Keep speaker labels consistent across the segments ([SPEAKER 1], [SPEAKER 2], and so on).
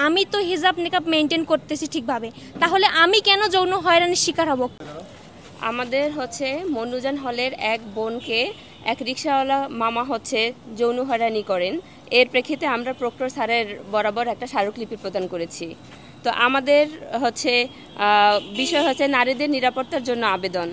[SPEAKER 1] আমি তো হিজাব নিকাব মেনটেন করতেছি ঠিকভাবে, তাহলে আমি কেন যৌন হয়রানির শিকার হব?
[SPEAKER 2] আমাদের মনুজান হলের এক বোনকে এক রিক্সাওয়ালা মামা যৌন হয়রানি করেন। এর প্রেক্ষিতে আমরা প্রক্টর স্যারের বরাবর একটা স্মারকলিপি প্রদান করেছি। তো আমাদের বিষয় নারীদের নিরাপত্তার জন্য আবেদন।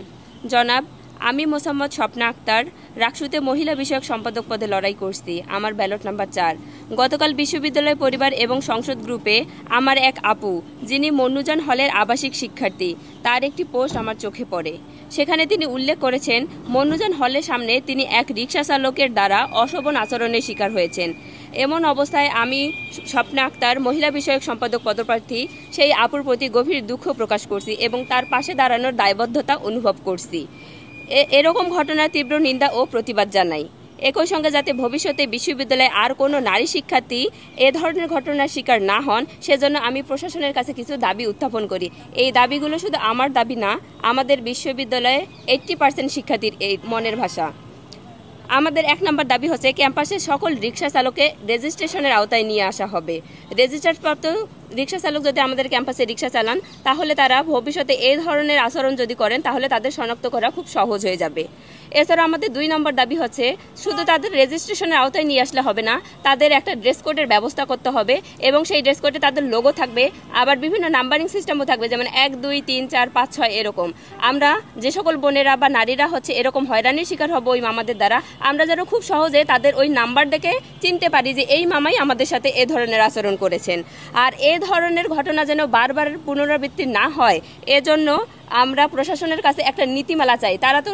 [SPEAKER 2] জনাব, আমি মোসাম্মদ স্বপ্না আক্তার রাকসুতে মহিলা বিষয়ক সম্পাদক পদে লড়াই করছি। আমার ব্যালট নাম্বার 4। গতকাল বিশ্ববিদ্যালয় পরিবার এবং সংসদ গ্রুপে আমার এক আপু, যিনি মনুজান হলের আবাসিক শিক্ষার্থী, তার একটি পোস্ট আমার চোখে পড়ে। সেখানে তিনি উল্লেখ করেছেন মনুজান হলের সামনে তিনি এক রিক্সা চালকের দ্বারা অশোভন আচরণের শিকার হয়েছেন। এমন অবস্থায় আমি স্বপ্না আক্তার মহিলা বিষয়ক সম্পাদক পদপ্রার্থী সেই আপুর প্রতি গভীর দুঃখ প্রকাশ করছি এবং তার পাশে দাঁড়ানোর দায়বদ্ধতা অনুভব করছি। এরকম ঘটনার তীব্র নিন্দা ও প্রতিবাদ জানাই। একই সঙ্গে যাতে ভবিষ্যতে বিশ্ববিদ্যালয়ে আর কোনো নারী শিক্ষার্থী এ ধরনের ঘটনার শিকার না হন, সেজন্য আমি প্রশাসনের কাছে কিছু দাবি উত্থাপন করি। এই দাবিগুলো শুধু আমার দাবি না, আমাদের বিশ্ববিদ্যালয়ে 80% শিক্ষার্থীর এই মনের ভাষা। আমাদের 1 নম্বর দাবি ক্যাম্পাসের সকল রিক্সা চালককে রেজিস্ট্রেশনের আওতায় নিয়ে আসা হবে। রেজিস্ট্রেশনপ্রাপ্ত রিক্সা চালক যদি আমাদের ক্যাম্পাসে রিক্সা চালান, তাহলে তারা ভবিষ্যতে এই ধরনের আচরণ যদি করেন, তাহলে তাদের শনাক্ত করা খুব সহজ হয়ে যাবে। এছাড়া আমাদের 2 নম্বর দাবি শুধু তাদের রেজিস্ট্রেশনের আওতায় নিয়ে আসলে হবে না, তাদের একটা ড্রেস কোডের ব্যবস্থা করতে হবে এবং সেই ড্রেস কোডে তাদের লোগো থাকবে, আবার বিভিন্ন নাম্বারিং সিস্টেমও থাকবে, যেমন 1 2 3 4 5 6 এরকম। আমরা যে সকল বোনেরা বা নারীরা এরকম হয়রানির শিকার হব ওই মামাদের দ্বারা, আমরা যেন খুব সহজে তাদের ওই নাম্বার দেখে চিনতে পারি যে এই মামাই আমাদের সাথে এ ধরনের আচরণ করেছেন। আর এ ধরনের ঘটনা যেন বারবার পুনরাবৃত্তি না হয়, এজন্য আমরা প্রশাসনের কাছে একটা নীতিমালা চাই। তারা তো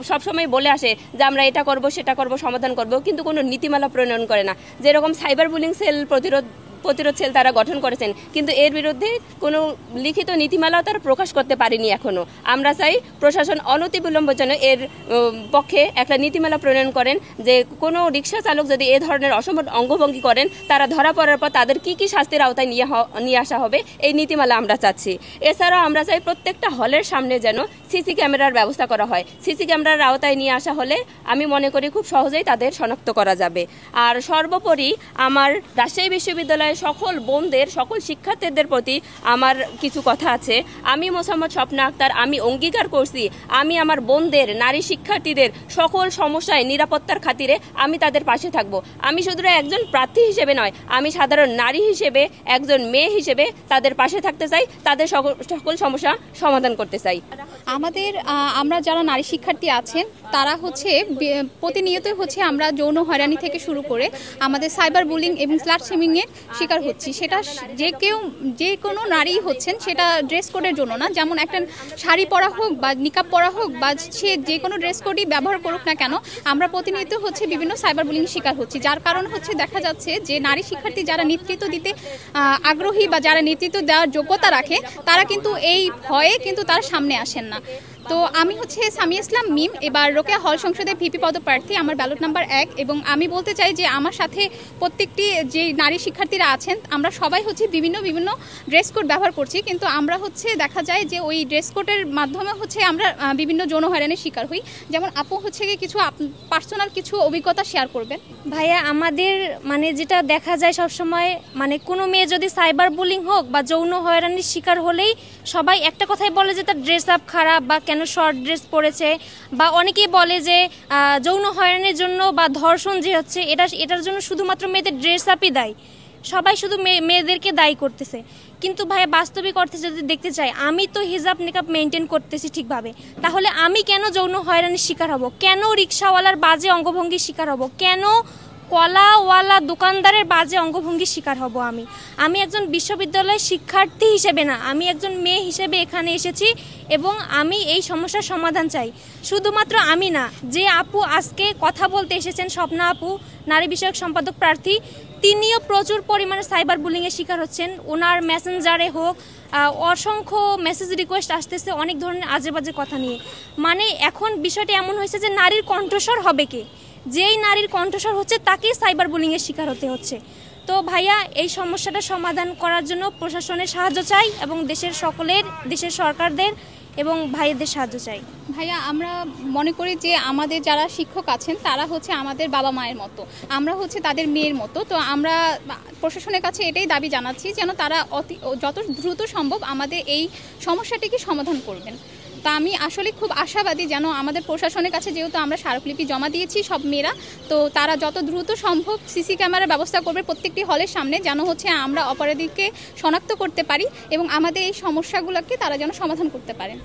[SPEAKER 2] সবসময় বলে আসে যে আমরা এটা করব সেটা করব সমাধান করব, কিন্তু কোনো নীতিমালা প্রণয়ন করে না। যেরকম সাইবার বুলিং সেল প্রতিরোধ সেল তারা গঠন করেছেন, কিন্তু এর বিরুদ্ধে কোনো লিখিত নীতিমালাও তারা প্রকাশ করতে পারেনি এখনো। আমরা চাই প্রশাসন অনতিবিলম্বে যেন এর পক্ষে একটা নীতিমালা প্রণয়ন করেন, যে কোনো রিক্সা চালক যদি এ ধরনের অসম্ভব অঙ্গভঙ্গি করেন, তারা ধরা পড়ার পর তাদের কি কি শাস্তির আওতায় নিয়ে আসা হবে, এই নীতিমালা আমরা চাচ্ছি। এছাড়াও আমরা চাই প্রত্যেকটা হলের সামনে যেন সিসি ক্যামেরার ব্যবস্থা করা হয়। সিসি ক্যামেরার আওতায় নিয়ে আসা হলে আমি মনে করি খুব সহজেই তাদের শনাক্ত করা যাবে। আর সর্বোপরি আমার রাজশাহী বিশ্ববিদ্যালয় সকল বোনদের, সকল শিক্ষার্থীদের প্রতি আমার কিছু কথা আছে। আমি মোসাম্মদ স্বপ্না আক্তার, আমি অঙ্গীকার করছি আমি আমার বোনদের, নারী শিক্ষার্থীদের সকল সমস্যায় নিরাপত্তার খাতিরে আমি তাদের পাশে থাকব। আমি শুধু একজন প্রার্থী হিসেবে নয়, আমি সাধারণ নারী হিসেবে, একজন মেয়ে হিসেবে তাদের পাশে থাকতে চাই, তাদের সকল সমস্যা সমাধান করতে চাই।
[SPEAKER 3] আমরা যারা নারী শিক্ষার্থী আছেন, তারা প্রতিনিয়ত আমরা যৌন হয়রানি থেকে শুরু করে আমাদের সাইবার বুলিং এবং স্লাট শেমিং এর শিকার হচ্ছি। সেটা যে কোনো নারী সেটা ড্রেস কোডের জন্য না, যেমন একটা শাড়ি পরা হোক বা নিকাব পরা হোক বা সে যে কোনো ড্রেস কোডই ব্যবহার করুক না কেন, আমরা প্রতিনিয়ত বিভিন্ন সাইবার বুলিং শিকার হচ্ছি। যার কারণ দেখা যাচ্ছে যে নারী শিক্ষার্থী যারা নেতৃত্ব দিতে আগ্রহী বা যারা নেতৃত্ব দেওয়ার যোগ্যতা রাখে, তারা কিন্তু এই ভয়ে তার সামনে আসেন না। তো আমি সামিয়া ইসলাম মিম, এবার রোকেয়া হল সংসদের ভিপি পদপ্রার্থী, আমার ব্যালট নাম্বার 1। এবং আমি বলতে চাই যে আমার সাথে প্রত্যেকটি যে নারী শিক্ষার্থীরা আছেন, আমরা সবাই বিভিন্ন ড্রেস কোড ব্যবহার করছি, কিন্তু আমরা দেখা যায় যে ওই ড্রেস কোডের মাধ্যমে আমরা বিভিন্ন যৌন হয়রানির শিকার হই। যেমন আপু কিছু পার্সোনাল কিছু অভিজ্ঞতা শেয়ার করবেন।
[SPEAKER 1] ভাইয়া, আমাদের যেটা দেখা যায় সবসময়, কোনো মেয়ে যদি সাইবার বুলিং হোক বা যৌন হয়রানির শিকার হলেই সবাই একটা কথাই বলে যে তার ড্রেস আপ খারাপ বা কেন শর্ট ড্রেস পরেছে, বা অনেকেই বলে যে যৌন হয়রানির জন্য বা ধর্ষণ যে হচ্ছে এটার জন্য শুধুমাত্র মেয়েদের ড্রেস আপই দায়ী। সবাই শুধু মেয়েদেরকে দায়ী করতেছে, কিন্তু ভাইয়া বাস্তবিক অর্থে যদি দেখতে চাই, আমি তো হিজাব নিকাব মেনটেন করতেছি ঠিকভাবে, তাহলে আমি কেন যৌন হয়রানির শিকার হব? কেন রিক্সাওয়ালার বাজে অঙ্গভঙ্গির শিকার হব? কেন কলাওয়ালা দোকানদারের বাজে অঙ্গভঙ্গির শিকার হব? আমি একজন বিশ্ববিদ্যালয়ের শিক্ষার্থী হিসেবে না, আমি একজন মেয়ে হিসেবে এখানে এসেছি এবং আমি এই সমস্যার সমাধান চাই। শুধুমাত্র আমি না, যে আপু আজকে কথা বলতে এসেছেন, স্বপ্না আপু, নারী বিষয়ক সম্পাদক প্রার্থী, তিনিও প্রচুর পরিমাণে সাইবার বুলিংয়ের শিকার হচ্ছেন। ওনার মেসেঞ্জারে হোক অসংখ্য মেসেজ রিকোয়েস্ট আসতেছে অনেক ধরনের আজে বাজে কথা নিয়ে। এখন বিষয়টা এমন হয়েছে যে নারীর কণ্ঠস্বর হবে কে? যেই নারীর কণ্ঠস্বর হচ্ছে তাকেই সাইবার বুলিংয়ের শিকার হতে হচ্ছে। তো ভাইয়া, এই সমস্যাটা সমাধান করার জন্য প্রশাসনের সাহায্য চাই এবং দেশের সরকারদের এবং ভাইদের সাহায্য চাই।
[SPEAKER 3] ভাইয়া আমরা মনে করি যে আমাদের যারা শিক্ষক আছেন তারা হচ্ছে আমাদের বাবা মায়ের মতো, আমরা হচ্ছে তাদের মেয়ের মতো। তো আমরা প্রশাসনের কাছে এটাই দাবি জানাচ্ছি যেন তারা যত দ্রুত সম্ভব আমাদের এই সমস্যাটিকে সমাধান করবেন। তা আমি আসলে খুব আশাবাদী যেন আমাদের প্রশাসনের কাছে, যেহেতু আমরা স্মারকলিপি জমা দিয়েছি সব মেয়েরা, তো তারা যত দ্রুত সম্ভব সিসি ক্যামেরার ব্যবস্থা করবে প্রত্যেকটি হলের সামনে, যেন হচ্ছে আমরা অপরাধীকে শনাক্ত করতে পারি এবং আমাদের এই সমস্যাগুলোকে তারা যেন সমাধান করতে পারেন।